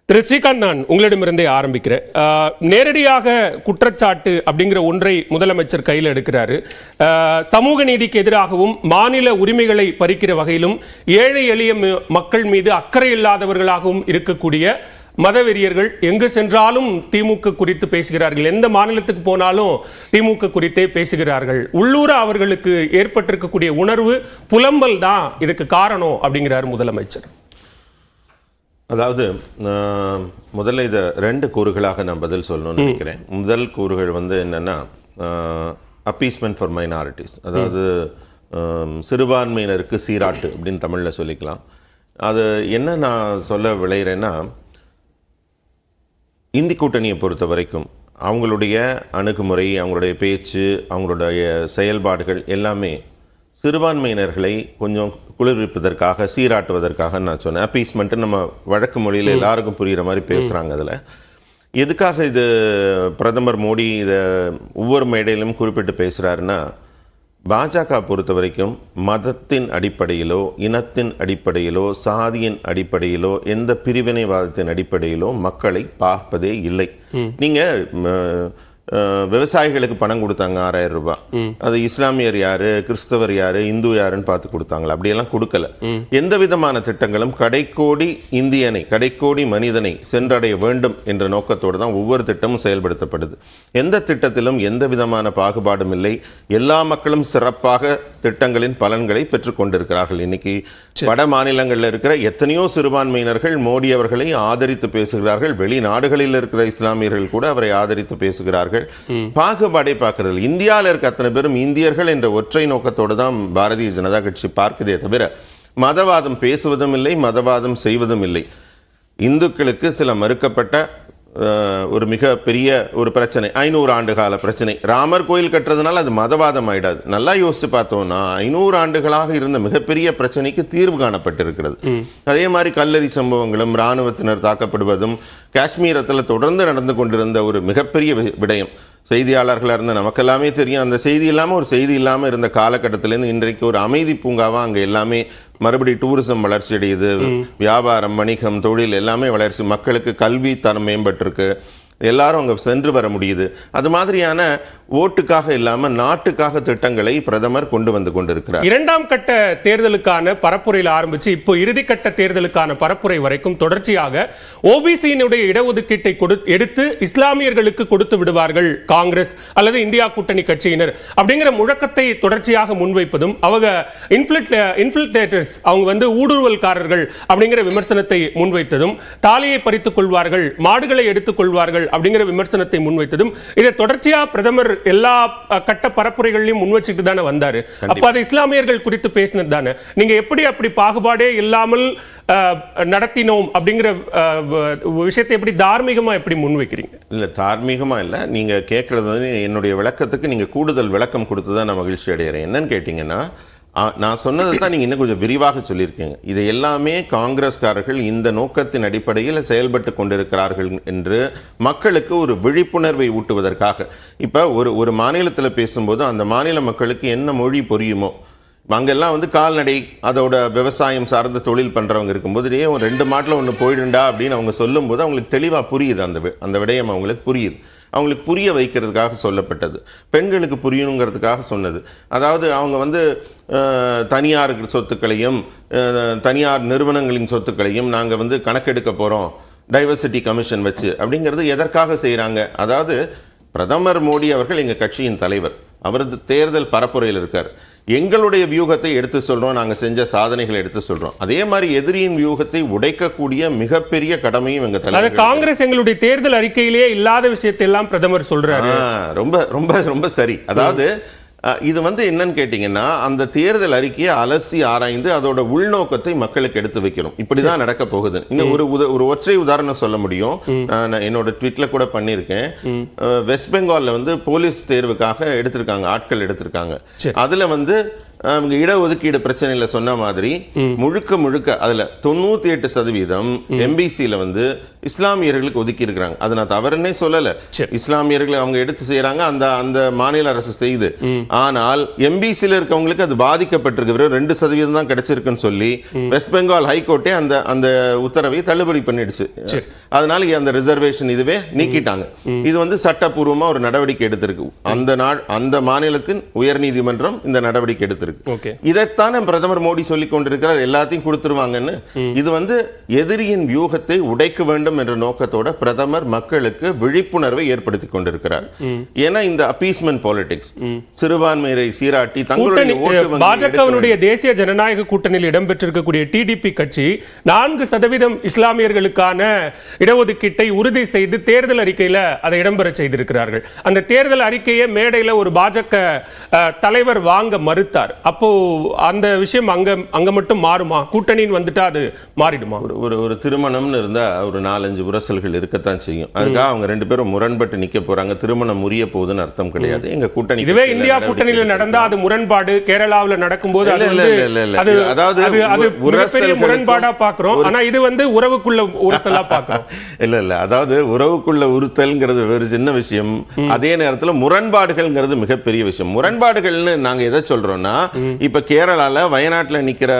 திரு ஸ்ரீகாந்த், நான் உங்களிடமிருந்தே ஆரம்பிக்கிறேன். நேரடியாக குற்றச்சாட்டு அப்படிங்கிற ஒன்றை முதலமைச்சர் கையில் எடுக்கிறாரு. சமூக நீதிக்கு எதிராகவும் மாநில உரிமைகளை பறிக்கிற வகையிலும் ஏழை எளிய மக்கள் மீது அக்கறை இல்லாதவர்களாகவும் இருக்கக்கூடிய மதவெறியர்கள் எங்கு சென்றாலும் திமுக குறித்து பேசுகிறார்கள். எந்த மாநிலத்துக்கு போனாலும் திமுக குறித்தே பேசுகிறார்கள். உள்ளூர அவர்களுக்கு ஏற்பட்டிருக்கக்கூடிய உணர்வு புலம்பல் தான் இதுக்கு காரணம் அப்படிங்கிறார் முதலமைச்சர். அதாவது முதல்ல இதை ரெண்டு கூறுகளாக நான் பதில் சொல்லணும்னு நினைக்கிறேன். முதல் கூறுகள் என்னன்னா அப்பீஸ்மெண்ட் ஃபார் மைனாரிட்டிஸ், அதாவது சிறுபான்மையினருக்கு சீராட்டு அப்படின்னு தமிழில் சொல்லிக்கலாம். அது என்ன நான் சொல்ல விளையிறேன்னா, இந்தி கூட்டணியை பொறுத்த வரைக்கும் அவங்களுடைய அணுகுமுறை, அவங்களுடைய பேச்சு, அவங்களுடைய செயல்பாடுகள் எல்லாமே சிறுபான்மையினர்களை கொஞ்சம் குளிர்விப்பதற்காக, சீராட்டுவதற்காக நான் சொன்னேன். அப்பீஸ்மெண்ட்டு நம்ம வழக்கு மொழியில் எல்லாருக்கும் புரிகிற மாதிரி பேசுகிறாங்க. அதில் எதுக்காக இது பிரதமர் மோடி இதை ஒவ்வொரு மேடையிலும் குறிப்பிட்டு பேசுகிறாருன்னா, பாஜக பொறுத்த வரைக்கும் மதத்தின் அடிப்படையிலோ, இனத்தின் அடிப்படையிலோ, சாதியின் அடிப்படையிலோ, எந்த பிரிவினைவாதத்தின் அடிப்படையிலோ மக்களை பார்ப்பதே இல்லை. நீங்கள் விவசாயிகளுக்கு பணம் கொடுத்தாங்க 6000 ரூபாய், அது இஸ்லாமியர் யாரு, கிறிஸ்தவர் யாரு, இந்து யாருன்னு பார்த்து கொடுத்தாங்களா? அப்படியெல்லாம் கொடுக்கல. எந்த விதமான திட்டங்களும் கடைக்கோடி இந்தியனை, கடைக்கோடி மனிதனை சென்றடைய வேண்டும் என்ற நோக்கத்தோடு தான் ஒவ்வொரு திட்டமும் செயல்படுத்தப்படுது. எந்த திட்டத்திலும் எந்த விதமான பாகுபாடும் இல்லை. எல்லா மக்களும் சிறப்பாக திட்டங்களின் பலன்களை பெற்றுக் கொண்டிருக்கிறார்கள். இன்னைக்கு வட மாநிலங்களில் இருக்கிற எத்தனையோ சிறுபான்மையினர்கள் மோடி அவர்களை ஆதரித்து பேசுகிறார்கள். வெளிநாடுகளில் இருக்கிற இஸ்லாமியர்கள் கூட அவரை ஆதரித்து பேசுகிறார்கள். பாகுபாடை பார்க்கிறது. இந்தியாவில் இருக்க அத்தனை பேரும் இந்தியர்கள் என்ற ஒற்றை நோக்கத்தோடு தான் பாரதிய ஜனதா கட்சி பார்க்குதே தவிர மதவாதம் பேசுவதும் இல்லை, மதவாதம் செய்வதும் இல்லை. இந்துக்களுக்கு சில மறுக்கப்பட்ட ஒரு மிக பெரிய ஒரு பிரச்சனை, 500 ஆண்டு கால பிரச்சனை. ராமர் கோயில் கட்டுறதுனால அது மதவாதம் ஆயிடாது. நல்லா யோசிச்சு பார்த்தோம்னா 500 ஆண்டுகளாக இருந்த மிகப்பெரிய பிரச்சனைக்கு தீர்வு காணப்பட்டிருக்கிறது. அதே மாதிரி கல்லறி சம்பவங்களும், இராணுவத்தினர் தாக்கப்படுவதும், காஷ்மீரத்தில் தொடர்ந்து நடந்து கொண்டிருந்த ஒரு மிகப்பெரிய விடயம். செய்தியாளர்களாக இருந்த நமக்கெல்லாமே தெரியும். அந்த செய்தி இல்லாமல் ஒரு செய்தி இல்லாமல் இருந்த காலகட்டத்திலேருந்து இன்றைக்கு ஒரு அமைதி பூங்காவாக அங்கே எல்லாமே மறுபடி டூரிசம் வளர்ச்சி அடையுது. வியாபாரம், வணிகம், தொழில் எல்லாமே வளர்ச்சி. மக்களுக்கு கல்வி தரம் மேம்பட்டிருக்கு. எல்லாரும் அங்கே சென்று வர முடியுது. அது மாதிரியான ஓட்டுக்காக இல்லாமல் நாட்டுக்காக திட்டங்களை பிரதமர் கொண்டு வந்து கொண்டிருக்கிறார். 2ஆம் கட்ட தேர்தலுக்கான பரப்புரையில் ஆரம்பிச்சு இப்போ இறுதிக்கட்ட தேர்தலுக்கான பரப்புரை வரைக்கும் தொடர்ச்சியாக ஓபிசியினுடைய இடஒதுக்கீட்டை எடுத்து இஸ்லாமியர்களுக்கு கொடுத்து விடுவார்கள் காங்கிரஸ் அல்லது இந்தியா கூட்டணி கட்சியினர் அப்படிங்கிற முழக்கத்தை தொடர்ச்சியாக முன்வைப்பதும், அவங்க இன்ஃபில்ட்ரேட்டர்ஸ், அவங்க ஊடுருவல்காரர்கள் அப்படிங்கிற விமர்சனத்தை முன்வைத்ததும், தாலியை பறித்துக் கொள்வார்கள், மாடுகளை எடுத்துக் கொள்வார்கள் அப்படிங்கிற விமர்சனத்தை முன்வைத்ததும், இதை தொடர்ச்சியா பிரதமர் எல்லா கட்ட பரப்புரைகளையும் முன்வச்சிட்டு தானே வந்தாரு. அப்ப அது இஸ்லாமியர்கள் குறித்து பேசினது தானே. நீங்க எப்படி அப்படி பாகுபாடே இல்லாமல் நடத்தினோம் அப்படிங்கிற விஷயத்தை எப்படி தார்மீகமா எப்படி முன்வைக்கிறீங்க? இல்ல, தார்மீகமா இல்ல. நீங்க கேட்கறது என்னுடைய விளக்கத்துக்கு நீங்க கூடுதல் விளக்கம் கொடுத்துதான் நான் மகிழ்ச்சி அடைகிறேன். என்னன்னு கேட்டீங்கன்னா, நான் சொன்னதை தான் நீங்கள் இன்னும் கொஞ்சம் விரிவாக சொல்லியிருக்கீங்க. இது எல்லாமே காங்கிரஸ்காரர்கள் இந்த நோக்கத்தின் அடிப்படையில் செயல்பட்டு கொண்டிருக்கிறார்கள் என்று மக்களுக்கு ஒரு விழிப்புணர்வை ஊட்டுவதற்காக. இப்போ ஒரு மாநிலத்தில் பேசும்போது அந்த மாநில மக்களுக்கு என்ன மொழி புரியுமோ, அங்கெல்லாம் கால்நடை, அதோட விவசாயம் சார்ந்த தொழில் பண்ணுறவங்க இருக்கும்போது, ஒரு 2 மாட்டில் ஒன்று போயிடுண்டா அப்படின்னு அவங்க சொல்லும்போது அவங்களுக்கு தெளிவாக புரியுது. அந்த விடயம் அவங்களுக்கு புரியுது. அவங்களுக்கு புரிய வைக்கிறதுக்காக சொல்லப்பட்டது. பெண்களுக்கு புரியணுங்கிறதுக்காக சொன்னது. அதாவது அவங்க தனியார் சொத்துக்களையும் தனியார் நிறுவனங்களின் சொத்துக்களையும் நாங்கள் கணக்கெடுக்க போகிறோம் டைவர்சிட்டி கமிஷன் வச்சு அப்படிங்கிறது எதற்காக செய்கிறாங்க? அதாவது பிரதமர் மோடி அவர்கள் எங்கள் கட்சியின் தலைவர், அவரது தேர்தல் பரப்புரையில் இருக்கார். எங்களுடைய வியூகத்தை எடுத்து சொல்றோம், நாங்க செஞ்ச சாதனைகளை எடுத்து சொல்றோம். அதே மாதிரி எதிரியின் வியூகத்தை உடைக்கக்கூடிய மிகப்பெரிய கடமையும் எங்க தலைவர். காங்கிரஸ் எங்களுடைய தேர்தல் அறிக்கையிலேயே இல்லாத விஷயத்தை எல்லாம் பிரதமர் சொல்றாரு. ரொம்ப ரொம்ப ரொம்ப சரி. அதாவது இது என்னன்னு கேட்டீங்கன்னா, அந்த தேர்தல் அறிக்கையை அலசி ஆராய்ந்து அதோட உள்நோக்கத்தை மக்களுக்கு எடுத்து வைக்கணும். இப்படிதான் நடக்க போகுது. இன்னும் ஒரு ஒற்றை உதாரணம் சொல்ல முடியும். நான் என்னோட ட்வீட்ல கூட பண்ணியிருக்கேன். வெஸ்ட் பெங்கால்ல போலீஸ் தேர்வுக்காக எடுத்திருக்காங்க, ஆட்கள் எடுத்திருக்காங்க. அதுல அவங்க இடஒதுக்கீடு பிரச்சனையில சொன்ன மாதிரி முழுக்க அதுல 98% எம்பிசியில இஸ்லாமியர்களுக்கு ஒதுக்கி இருக்கிறாங்க. அதை நான் தவறுன்னே சொல்லல. இஸ்லாமியர்கள் அவங்க எடுத்து செய்யறாங்க, அந்த அந்த மாநில அரசு செய்யுது. ஆனால் எம்பிசில இருக்கவங்களுக்கு அது பாதிக்கப்பட்டிருக்கு, வெறும் 2% தான் கிடைச்சிருக்குன்னு சொல்லி வெஸ்ட் பெங்கால் ஹைகோர்ட்டே அந்த அந்த உத்தரவை தள்ளுபடி பண்ணிடுச்சு. அதனால அந்த ரிசர்வேஷன் இதுவே நீக்கிட்டாங்க. இது வந்து சட்டப்பூர்வமா ஒரு நடவடிக்கை எடுத்திருக்கு. அந்த மாநிலத்தின் உயர் நீதிமன்றம் இந்த நடவடிக்கை எடுத்திருக்கு. இதைத்தானே பிரதமர் மோடி சொல்லிக் கொண்டிருக்கிறார், எல்லாத்தையும் கொடுத்துருவாங்கன்னு. இது வந்து எதிரியின் வியூகத்தை உடைக்க வேண்டும் என்ற நோக்கத்தோட பிரதமர் மக்களுக்கு விழிப்புணர்வை ஏற்படுத்திக் கொண்டிருக்கிறார். ஏன்னா இந்த அப்பீஸ்மென்ட் பாலிடிக்ஸ், சிறுபான்மையை சீராட்டி தங்களுடைய பாஜகவினுடைய தேசிய ஜனநாயக கூட்டணியில் இடம்பெற்றிருக்கக்கூடிய டிடிபி கட்சி 4% இஸ்லாமியர்களுக்கான இடஒதுக்கீட்டை உறுதி செய்து தேர்தல் அறிக்கையில் அதை இடம்பெற செய்திருக்கிறார்கள். அந்த தேர்தல் அறிக்கையை மேடையில் ஒரு பாஜக தலைவர் வாங்க மறுத்தார். அப்போ அந்த விஷயம் அங்க மட்டும் மாறுமா? கூட்டணின்னு வந்துட்டா அது மாறிடுமா? ஒரு திருமணம்னு இருந்தா ஒரு 4-5 உரசல்கள் இருக்கத்தான் செய்யும். அதுக்காக அவங்க 2 பேரும் முரண்பட்டு நிக்க போறாங்க, திருமணம் முறிய போகுதுன்னு அர்த்தம் கிடையாது. எங்க கூட்டணி இதுவே இந்தியா கூட்டணியில் நடந்தா அது முரண்பாடு, கேரளாவில் நடக்கும்போது மிகப்பெரிய முரண்பாடா பாக்குறோம். ஆனா இது வந்து உறவுக்குள்ள உரசலா பாக்குறோம். இல்ல அதாவது உறவுக்குள்ள உறுத்தல்ங்கிறது வேறு சின்ன விஷயம், அதே நேரத்தில் முரண்பாடுகள்ங்கிறது மிகப்பெரிய விஷயம். முரண்பாடுகள்னு நாங்க எதை சொல்றோம்னா, இப்ப கேரளால வயநாட்டுல நிக்கிற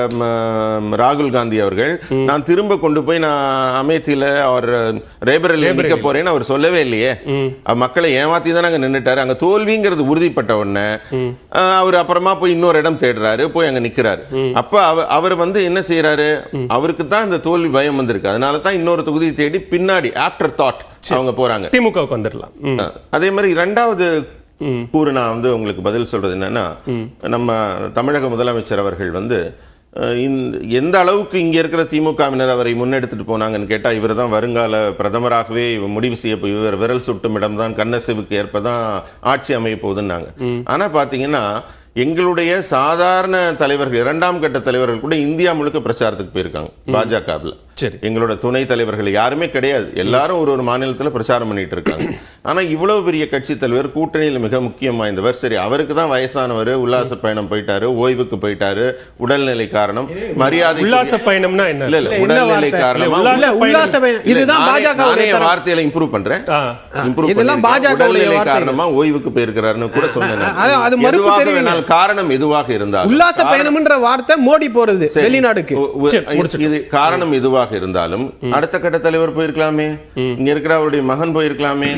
ராகுல் காந்தி அவர்கள் நான் திரும்ப கொண்டு போய் நான் அமேத்தியில அவர் ரேபரேலியில நிக்க போறேன்னு அவர் சொல்லவே இல்லையே. மக்களை ஏமாத்தி தான் அங்க நின்னுட்டாரு. அங்க தோல்விங்கிறது உறுதிப்பட்ட உடனே அவர் அப்புறமா போய் இன்னொரு இடம் தேடுறாரு, போய் அங்க நிக்கிறாரு. அப்ப அவர் வந்து என்ன செய்யறாரு, அவருக்கு தான் இந்த தோல்வி பயம் வந்திருக்கு. அதனால தான் இன்னொரு தொகுதி தேடி பின்னாடி ஆஃப்டர் தாட் அவங்க போறாங்க. திமுகவுக்கு வந்துடலாம். அதே மாதிரி 2வது கூறு நான் வந்து உங்களுக்கு பதில் சொல்றது என்னன்னா, நம்ம தமிழக முதலமைச்சர் அவர்கள் வந்து எந்த அளவுக்கு இங்க இருக்கிற திமுகவினர் அவரை முன்னெடுத்துட்டு போனாங்கன்னு கேட்டா, இவர் தான் வருங்கால பிரதமராகவே முடிவு செய்ய போய் இவர் விரல் சுட்டும் இடம்தான் கண்ணசிவுக்கு ஏற்பதான் ஆட்சி அமைய போகுதுன்னாங்க. ஆனா பாத்தீங்கன்னா எங்களுடைய சாதாரண தலைவர்கள், 2ஆம் கட்ட தலைவர்கள் கூட இந்தியா முழுக்க பிரச்சாரத்துக்கு போயிருக்காங்க பாஜகவில். எங்களோட துணை தலைவர்கள் யாருமே கிடையாது, எல்லாரும் ஒரு மாநிலத்தில் பிரச்சாரம் பண்ணிட்டு இருக்காங்க. ஆனா இவ்வளவு பெரிய கட்சி தலைவர், கூட்டணியில் மிக முக்கியம் வாய்ந்தவர், சரி அவருக்கு தான் வயசானவர், உல்லாச பயணம் போயிட்டாரு, ஓய்வுக்கு போயிட்டாரு, உடல்நிலை காரணம், மரியாதை. உல்லாச பயணம்னா என்ன? இல்ல உடல்நிலை காரணமா வார்த்தையில இம்ப்ரூவ் பண்றேன், உடல்நிலை காரணமா ஓய்வுக்கு போயிருக்கிறாருன்னு கூட சொன்னேன். காரணம் எதுவாக இருந்தாலும், உல்லாச பயணம்ன்ற வார்த்தை மோடி போறது வெளிநாடுக்கு, இது காரணம் எதுவாக இருந்தாலும் அடுத்த கட்ட தலைவர் போயிருக்கலாமே, இங்க இருக்கிற அவருடைய மகன் போயிருக்கலாமே.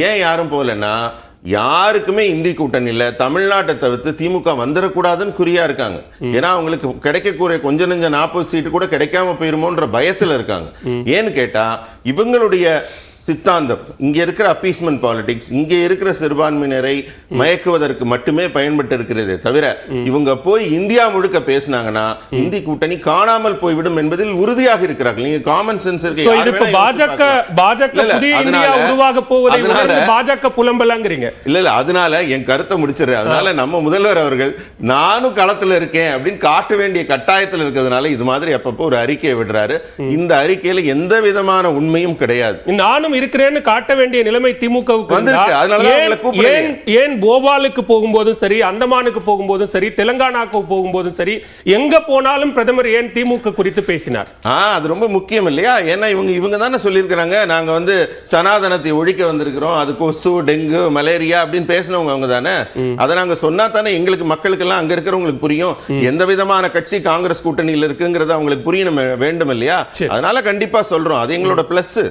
ஏன் யாரும் போகலன்னா, யாருக்குமே இந்தி கூட்டணி இல்ல, தமிழ்நாட்டை தவிர்த்து திமுக வந்துடக்கூடாதுன்னு குறியா இருக்காங்க. ஏன்னா அவங்களுக்கு கிடைக்கக்கூடிய கொஞ்ச நெஞ்ச 40 சீட்டு கூட கிடைக்காம போயிருமோன்ற பயத்துல இருக்காங்க. ஏன்னு கேட்டா இவங்களுடைய சித்தாந்தம் இங்க இருக்கிற அப்பீஸ்மென்ட் பாலிடிக்ஸ், இங்க இருக்கிற சிறுபான்மையினரை மயக்குவதற்கு மட்டுமே பயன்பட்டு இருக்கிறதே தவிர, இவங்க போய் இந்தியா முழுக்க பேசினாங்கன்னா இந்தி கூட்டணி காணாமல் போய்விடும் என்பதில் உறுதியாக இருக்கிறார்கள். நீங்க காமன் சென்ஸ் இருக்கு. பாஜக புதிய இந்தியா உருவாக போவதை பாஜக புலம்பலங்கறீங்க. இல்ல அதனால என் கருத்தை முடிச்சிடுறேன். அதனால நம்ம முதல்வர் அவர்கள் நானும் களத்துல இருக்கேன் அப்படின்னு காட்ட வேண்டிய கட்டாயத்தில் இருக்கிறதுனால இது மாதிரி அப்பப்போ ஒரு அறிக்கையை விடுறாரு. இந்த அறிக்கையில எந்த விதமான உண்மையும் கிடையாது. நானும் இருக்கிறேன்னு காட்ட வேண்டிய நிலைமை திமுகவுக்கு ஏன் போபாலுக்கு போகும்போதும் சரி, அந்தமானுக்கு போகும்போதும் சரி, தெலுங்கானாக்கு போகும்போதும் சரி, எங்க போனாலும் பிரதமர் ஏன் திமுக குறித்து பேசினார்? அது ரொம்ப முக்கியம் இல்லையா? ஏன்னா இவங்க தானே சொல்லியிருக்கிறாங்க, நாங்க வந்து சனாதனத்தை ஒழிக்க வந்திருக்கிறோம், அது கொசு, டெங்கு, மலேரியா அப்படின்னு பேசினவங்க அவங்க தானே. அதை நாங்க சொன்னா தானே எங்களுக்கு மக்களுக்கு எல்லாம் அங்க இருக்கிறவங்களுக்கு புரியும். எந்த விதமான கட்சி காங்கிரஸ் கூட்டணியில் இருக்குங்கிறது அவங்களுக்கு புரியணும் வேண்டும் இல்லையா? அதனால கண்டிப்பா சொல்றோம், அது எங்களோட பிளஸ்.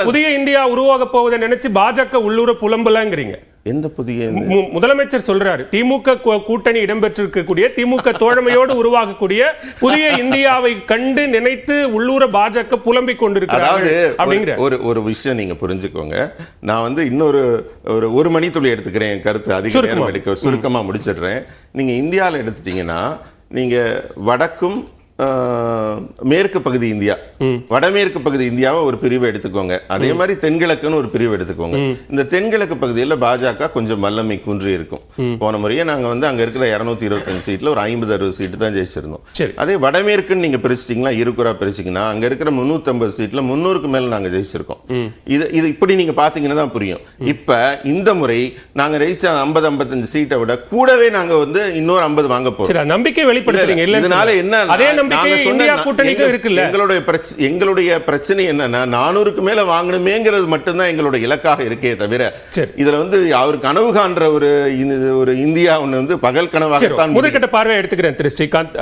புதிய இந்தியா உருவாக போவதை நினைச்சு பாஜக உள்ளூர புலம்பலங்கிறீங்க. எந்த புதிய முதலமைச்சர் சொல்றாரு, திமுக கூட்டணி இடம்பெற்றிருக்கக்கூடிய திமுக தோழமையோடு உருவாகக்கூடிய புதிய இந்தியாவை கண்டு நினைத்து உள்ளூர பாஜக புலம்பிக் கொண்டிருக்கிறார் அப்படிங்கிற ஒரு விஷயம் நீங்க புரிஞ்சுக்கோங்க. நான் வந்து இன்னொரு ஒரு மணித்துளி எடுத்துக்கிறேன், கருத்து அதிக நேரம் எடுக்க சுருக்கமா முடிச்சிடுறேன். நீங்க இந்தியாவில் எடுத்துட்டீங்கன்னா, நீங்க வடக்கும் மேற்கு பகுதி இந்தியா, வடமேற்கு பகுதி இந்தியாவை ஒரு பிரிவு எடுத்துக்கோங்க. அதே மாதிரி தென்கிழக்குன்னு ஒரு பிரிவு எடுத்துக்கோங்க. இந்த தென்கிழக்கு பகுதியில் பாஜக கொஞ்சம் வல்லமை குன்றி இருக்கும். போன முறையே நாங்க வந்து அங்க இருக்கிற 225 சீட்ல ஒரு 50-60 சீட்டு தான் ஜெயிச்சிருந்தோம். அதே வடமேற்குன்னு நீங்க பிரிச்சிட்டீங்களா, இருக்குறா பிரிச்சிங்கன்னா அங்க இருக்கிற 350 சீட்ல 300க்கு மேல நாங்க ஜெயிச்சிருக்கோம். இது இப்படி நீங்க பாத்தீங்கன்னா தான் புரியும். இப்ப இந்த முறை நாங்க ஜெயிச்ச 50-55 சீட்டை விட கூடவே நாங்க வந்து இன்னொரு 50 வாங்க போறோம். நம்பிக்கை வெளிப்படுத்துறீங்க. இதனால என்ன நம்பிக்கை நாங்க சொன்ன இந்தியா கூட்டணிக்கு இருக்குல்ல. எங்களுடைய பிரச்சனை என்னன்னா 400க்கு மேல வாங்கணுமேங்கிறது மட்டும்தான் எங்களுடைய இலக்காக இருக்கே தவிர இதுல அவர் கனவு காண்ற ஒரு இந்தியா ஒண்ணு பகல் கனவாகத்தான். முதற்கட்ட பார்வை எடுத்துக்கிறேன் திரு ஸ்ரீகாந்த்.